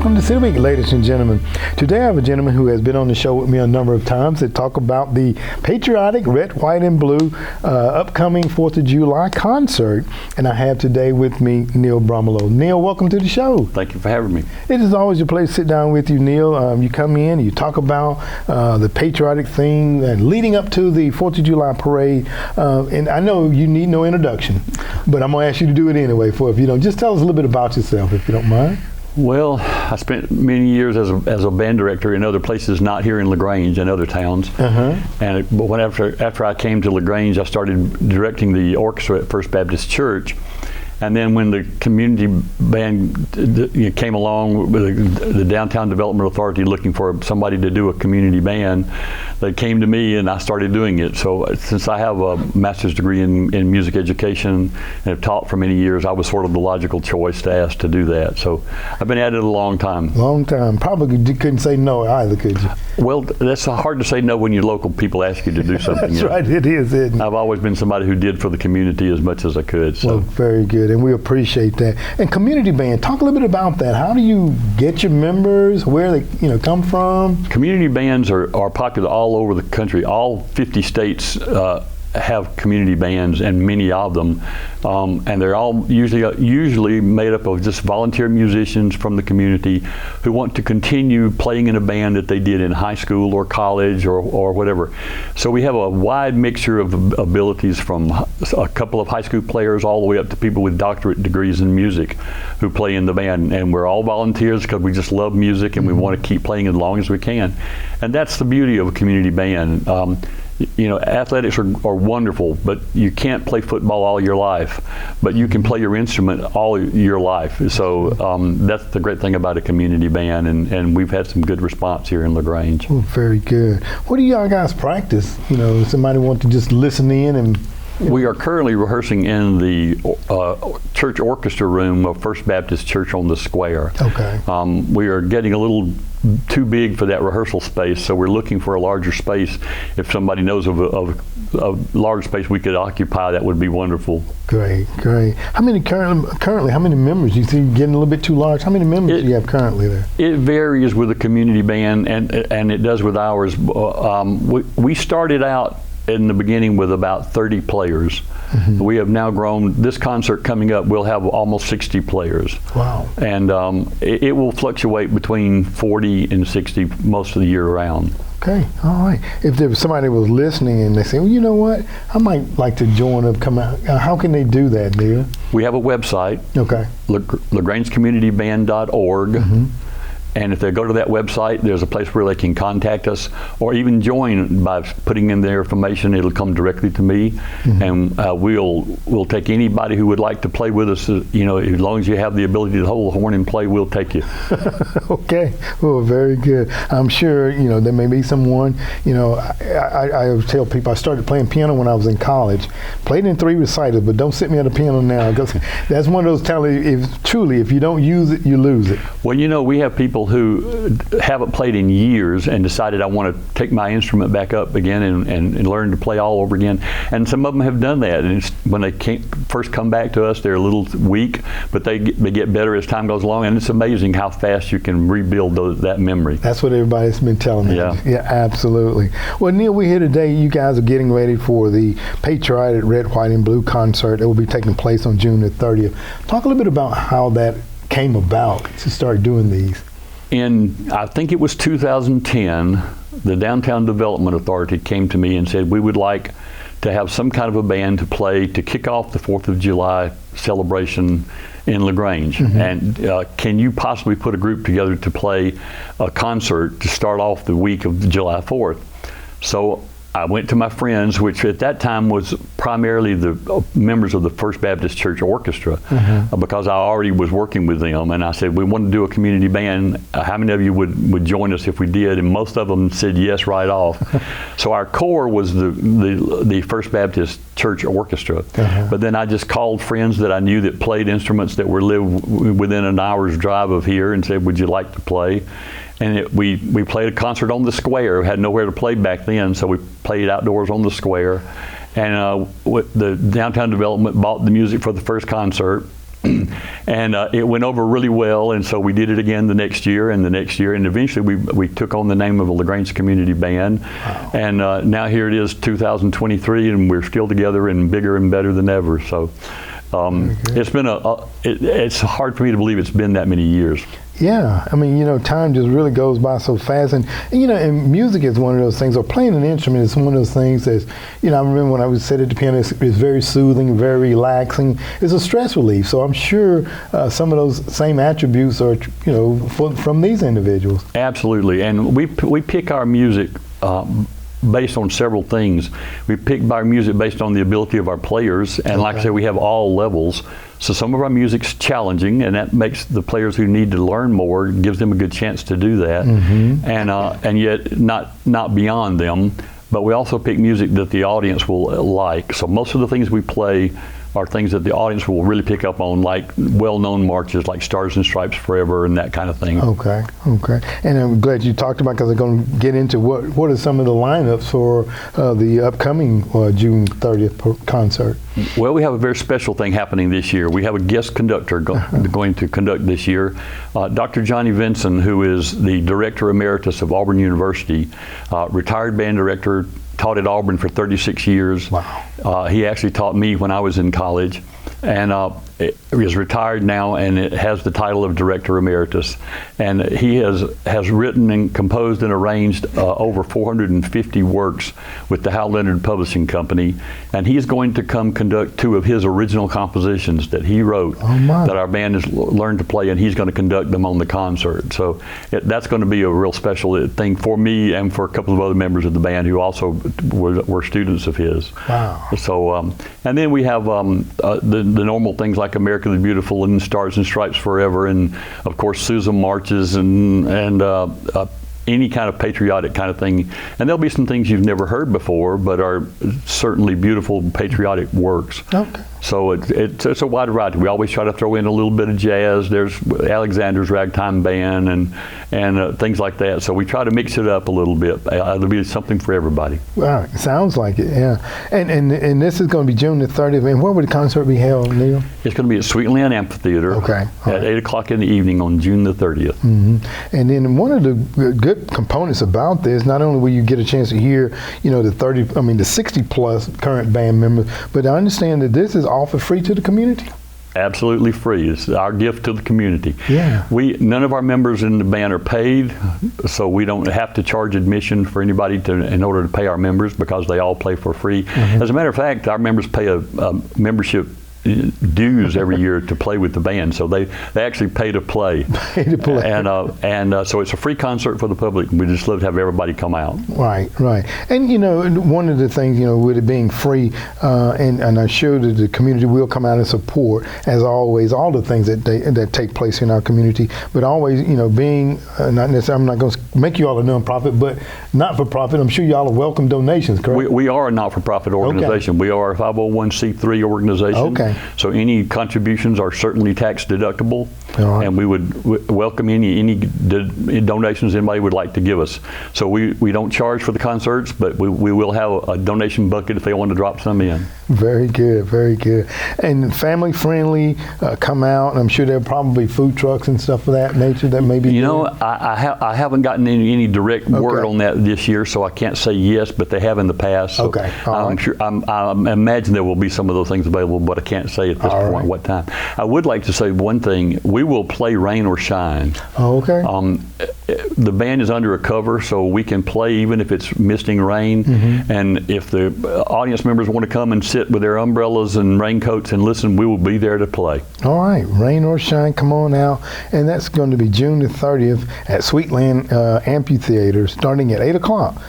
Welcome to City Week, ladies and gentlemen. Today I have a gentleman who has been on the show with me a number of times to talk about the patriotic red, white, and blue upcoming 4th of July concert. And I have today with me Neal Brumbeloe. Neal, welcome to the show. Thank you for having me. It is always a pleasure to sit down with you, Neal. You come in, you talk about the patriotic thing and leading up to the 4th of July parade. And I know you need no introduction, but I'm going to ask you to do it anyway. If you don't, just tell us a little bit about yourself, if you don't mind. Well, I spent many years as a band director in other places, not here in LaGrange, in other towns. But after I came to LaGrange, I started directing the orchestra at First Baptist Church. And then when the community band came along with the Downtown Development Authority looking for somebody to do a community band, they came to me and I started doing it. So since I have a master's degree in music education and have taught for many years, I was sort of the logical choice to ask to do that. So I've been at it a long time. Long time. Probably couldn't say no either, could you? Well, that's hard to say no when your local people ask you to do something. That's right, it is, isn't it? I've always been somebody who did for the community as much as I could. So. Well, very good, and we appreciate that. And community band, talk a little bit about that. How do you get your members? Where they come from? Community bands are popular all over the country. All 50 states have community bands, and many of them, and they're all usually made up of just volunteer musicians from the community who want to continue playing in a band that they did in high school or college or whatever. So we have a wide mixture of abilities, from a couple of high school players all the way up to people with doctorate degrees in music who play in the band, and we're all volunteers because we just love music and we want to keep playing as long as we can. And that's the beauty of a community band. Athletics are wonderful, but you can't play football all your life, but you can play your instrument all your life. So that's the great thing about a community band, and we've had some good response here in LaGrange. Oh, very good. What do y'all guys practice? Somebody want to just listen in and... We are currently rehearsing in the church orchestra room of First Baptist Church on the Square. Okay. We are getting a little too big for that rehearsal space, so we're looking for a larger space. If somebody knows of a large space we could occupy, that would be wonderful. Great, great. How many currently? How many members? You think you're getting a little bit too large? How many members do you have currently there? It varies with the community band, and it does with ours. We started out in the beginning with about 30 players. We have now grown. This concert coming up, we'll have almost 60 players. Wow. And it will fluctuate between 40 and 60 most of the year round. Okay, all right. If there was somebody who was listening and they say, well, you know what, I might like to join up, come out, how can they do that, Neal? We have a website. Okay. LaGrangeCommunityBand.org. And if they go to that website, there's a place where they can contact us or even join by putting in their information. It'll come directly to me, and we'll take anybody who would like to play with us. As long as you have the ability to hold a horn and play, we'll take you. Okay. Oh, very good. I'm sure there may be someone. I always tell people I started playing piano when I was in college. Played in 3 recitals, but don't sit me at a piano now, because that's one of those talents. If you don't use it, you lose it. Well, we have people who haven't played in years and decided I want to take my instrument back up again and learn to play all over again. And some of them have done that. And when they first come back to us, they're a little weak, but they get better as time goes along. And it's amazing how fast you can rebuild that memory. That's what everybody's been telling me. Yeah, absolutely. Well, Neal, we're here today. You guys are getting ready for the Patriotic Red, White, and Blue concert that will be taking place on June the 30th. Talk a little bit about how that came about to start doing these. I think it was 2010, the Downtown Development Authority came to me and said, we would like to have some kind of a band to play to kick off the 4th of July celebration in LaGrange. And can you possibly put a group together to play a concert to start off the week of July 4th? So I went to my friends, which at that time was primarily the members of the First Baptist Church Orchestra, because I already was working with them. And I said, we want to do a community band. How many of you would join us if we did? And most of them said yes right off. So our core was the First Baptist Church Orchestra. But then I just called friends that I knew that played instruments that were within an hour's drive of here and said, would you like to play? And we played a concert on the Square. We had nowhere to play back then, so we played outdoors on the Square. And the Downtown Development bought the music for the first concert. And it went over really well, and so we did it again the next year and the next year, and eventually we took on the name of a LaGrange Community Band. Wow. And now here it is 2023, and we're still together and bigger and better than ever. So it's been it's hard for me to believe it's been that many years. Yeah, I mean, time just really goes by so fast, and and music is one of those things, or playing an instrument is one of those things that's, I remember when I would sit at the piano, it's very soothing, very relaxing. It's a stress relief, so I'm sure some of those same attributes are, from these individuals. Absolutely, and we pick our music based on several things. We pick our music based on the ability of our players, and like I said, we have all levels. So some of our music's challenging, and that makes the players who need to learn more, gives them a good chance to do that, and yet not beyond them. But we also pick music that the audience will like. So most of the things we play are things that the audience will really pick up on, like well-known marches like Stars and Stripes Forever and that kind of thing. Okay. And I'm glad you talked about, because I'm going to get into what are some of the lineups for the upcoming June 30th concert. Well, we have a very special thing happening this year. We have a guest conductor going to conduct this year. Dr. Johnny Vinson, who is the Director Emeritus of Auburn University, retired band director, taught at Auburn for 36 years. Wow. He actually taught me when I was in college, and is retired now, and it has the title of Director Emeritus. And he has written and composed and arranged over 450 works with the Hal Leonard Publishing Company, and he's going to come conduct 2 of his original compositions that he wrote that our band has learned to play, and he's going to conduct them on the concert. So that's going to be a real special thing for me and for a couple of other members of the band who also were students of his. Wow. So, and then we have the normal things like America the Beautiful and Stars and Stripes Forever, and of course Susan marches and any kind of patriotic kind of thing. And there'll be some things you've never heard before, but are certainly beautiful patriotic works. Okay. So it's a wide variety. We always try to throw in a little bit of jazz. There's Alexander's Ragtime Band and things like that. So we try to mix it up a little bit. There'll be something for everybody. Wow, sounds like it, yeah. And this is going to be June the 30th. And where would the concert be held, Neal? It's going to be at Sweetland Amphitheater at 8 o'clock in the evening on June the 30th. Mm-hmm. And then one of the good components about this, not only will you get a chance to hear, the 60 plus current band members, but I understand that this is offered free to the community. Absolutely free. It's our gift to the community. Yeah. None of our members in the band are paid, so we don't have to charge admission for anybody in order to pay our members, because they all play for free. Mm-hmm. As a matter of fact, our members pay a membership dues every year to play with the band, so they actually pay to play. And so it's a free concert for the public. We just love to have everybody come out. Right. And one of the things, with it being free, and I'm sure that the community will come out and support, as always, all the things that take place in our community. But always, being not necessarily, I'm not going to make you all a nonprofit, but not for profit. I'm sure y'all welcome donations, correct? We are a not-for-profit organization. Okay. We are a 501c3 organization. Okay. So any contributions are certainly tax deductible, right. And we would welcome any donations anybody would like to give us. So we don't charge for the concerts, but we will have a donation bucket if they want to drop some in. Very good, very good. And family friendly, come out, and I'm sure there'll probably food trucks and stuff of that nature that may be. I haven't gotten any direct word on that this year, so I can't say yes, but they have in the past. So okay. I'm sure. I imagine there will be some of those things available, but I can't say at this point what time. I would like to say one thing. We will play rain or shine. Oh, okay. The band is under a cover, so we can play even if it's misting rain. Mm-hmm. And if the audience members want to come and sit with their umbrellas and raincoats and listen, we will be there to play. All right, rain or shine, come on out. And that's going to be June the 30th at Sweetland Amphitheater, starting at 8 o'clock.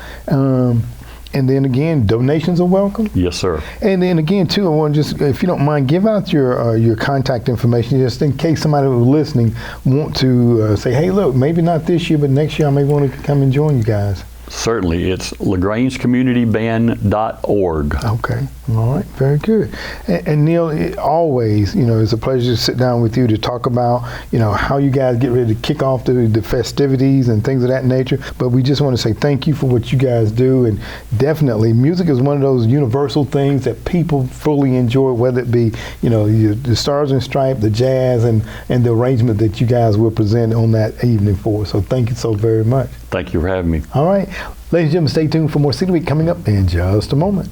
And then again, donations are welcome? Yes, sir. And then again, too, I want to just, if you don't mind, give out your contact information, just in case somebody who's listening want to say, hey, look, maybe not this year, but next year I may want to come and join you guys. Certainly. It's LaGrangeCommunityBand.org. Okay. All right. Very good. And Neal, it always, it's a pleasure to sit down with you to talk about, how you guys get ready to kick off the festivities and things of that nature. But we just want to say thank you for what you guys do. And definitely, music is one of those universal things that people fully enjoy, whether it be, the Stars and Stripes, the jazz, and the arrangement that you guys will present on that evening for. So thank you so very much. Thank you for having me. All right. Ladies and gentlemen, stay tuned for more City Week coming up in just a moment.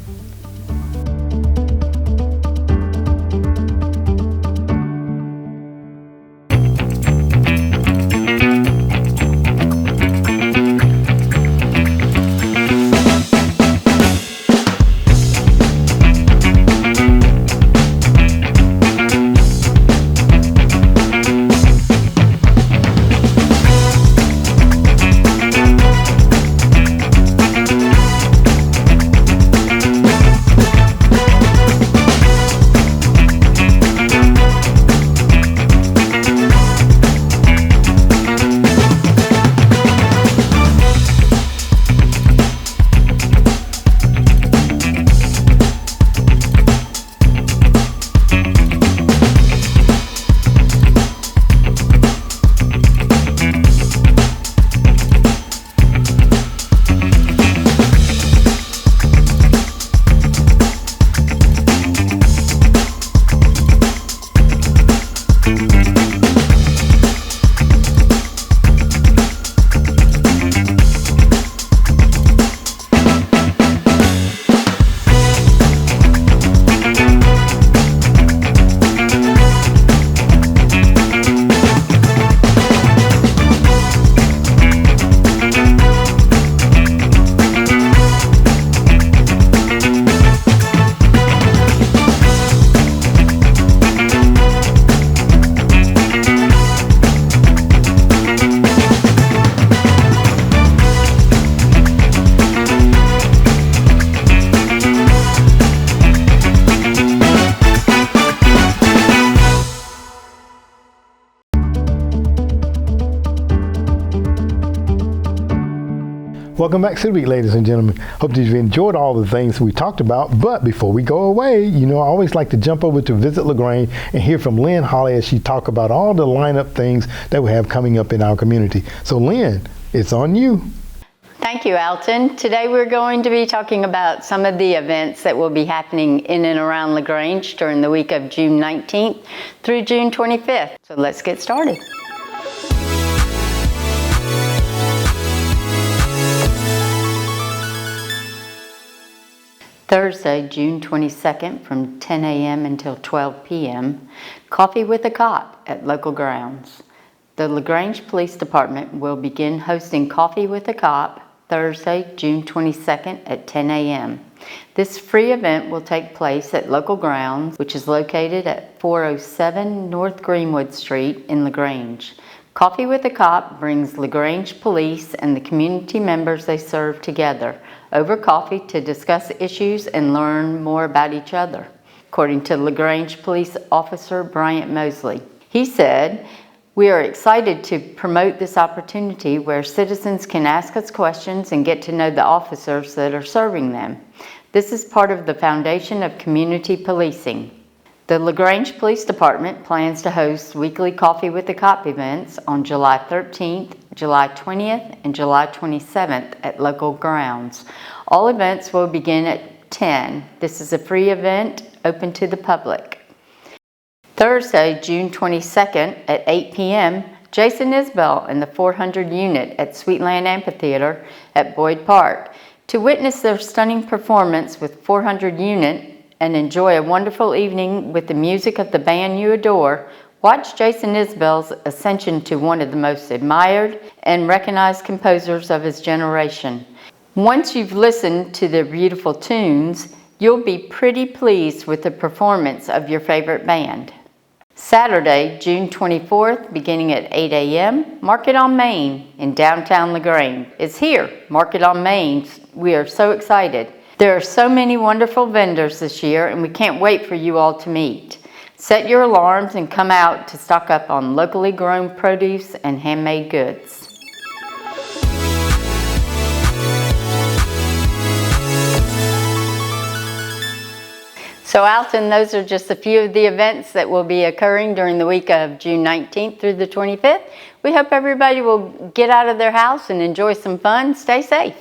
Welcome back to the week, ladies and gentlemen. Hope that you've enjoyed all the things we talked about. But before we go away, I always like to jump over to Visit LaGrange and hear from Lynne Holle as she talk about all the lineup things that we have coming up in our community. So Lynne, it's on you. Thank you, Alton. Today we're going to be talking about some of the events that will be happening in and around LaGrange during the week of June 19th through June 25th. So let's get started. Thursday, June 22nd from 10 a.m. until 12 p.m., Coffee with a Cop at local grounds. The LaGrange Police Department will begin hosting Coffee with a Cop Thursday, June 22nd at 10 a.m. This free event will take place at local grounds, which is located at 407 North Greenwood Street in LaGrange. Coffee with a Cop brings LaGrange Police and the community members they serve together over coffee to discuss issues and learn more about each other, according to LaGrange Police Officer Bryant Mosley. He said, "We are excited to promote this opportunity where citizens can ask us questions and get to know the officers that are serving them. This is part of the foundation of community policing." The LaGrange Police Department plans to host weekly Coffee with the Cop events on July 13th, July 20th, and July 27th at local grounds. All events will begin at 10. This is a free event open to the public. Thursday, June 22nd at 8 p.m., Jason Isbell and the 400 unit at Sweetland Amphitheater at Boyd Park. To witness their stunning performance with 400 unit and enjoy a wonderful evening with the music of the band you adore, watch Jason Isbell's ascension to one of the most admired and recognized composers of his generation. Once you've listened to their beautiful tunes, you'll be pretty pleased with the performance of your favorite band. Saturday, June 24th, beginning at 8 a.m., Market on Main in downtown LaGrange. It's here, Market on Main. We are so excited. There are so many wonderful vendors this year, and we can't wait for you all to meet. Set your alarms and come out to stock up on locally grown produce and handmade goods. So Alton, those are just a few of the events that will be occurring during the week of June 19th through the 25th. We hope everybody will get out of their house and enjoy some fun. Stay safe.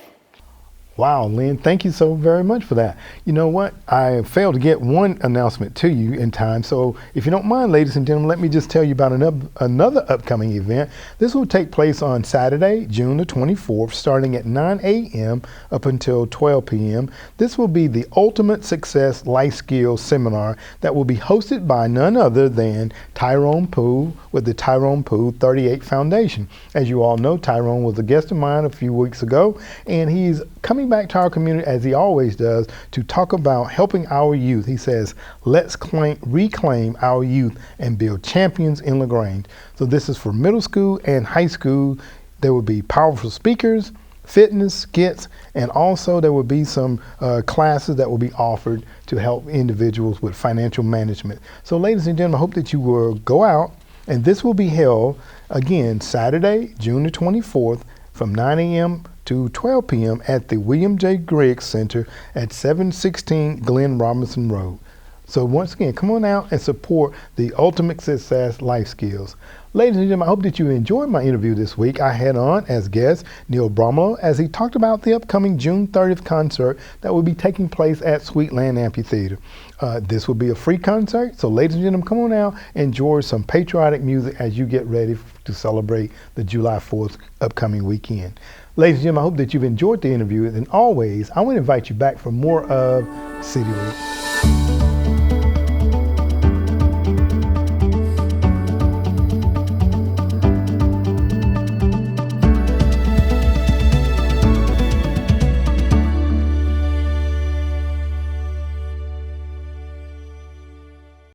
Wow, Lynn, thank you so very much for that. You know what? I failed to get one announcement to you in time, so if you don't mind, ladies and gentlemen, let me just tell you about another upcoming event. This will take place on Saturday, June the 24th, starting at 9 a.m. up until 12 p.m. This will be the Ultimate Success Life Skills Seminar that will be hosted by none other than Tyrone Poole with the Tyrone Poole 38 Foundation. As you all know, Tyrone was a guest of mine a few weeks ago, and he's coming back to our community, as he always does, to talk about helping our youth. He says, let's reclaim our youth and build champions in LaGrange. So this is for middle school and high school. There will be powerful speakers, fitness, skits, and also there will be some classes that will be offered to help individuals with financial management. So ladies and gentlemen, I hope that you will go out, and this will be held again Saturday, June the 24th from 9 a.m. to 12 p.m. at the William J. Griggs Center at 716 Glenn Robinson Road. So once again, come on out and support the Ultimate Success Life Skills. Ladies and gentlemen, I hope that you enjoyed my interview this week. I had on as guest Neal Brumbeloe as he talked about the upcoming June 30th concert that will be taking place at Sweetland Amphitheater. This will be a free concert, so ladies and gentlemen, come on out and enjoy some patriotic music as you get ready to celebrate the July 4th upcoming weekend. Ladies and gentlemen, I hope that you've enjoyed the interview, and always, I want to invite you back for more of City Roots.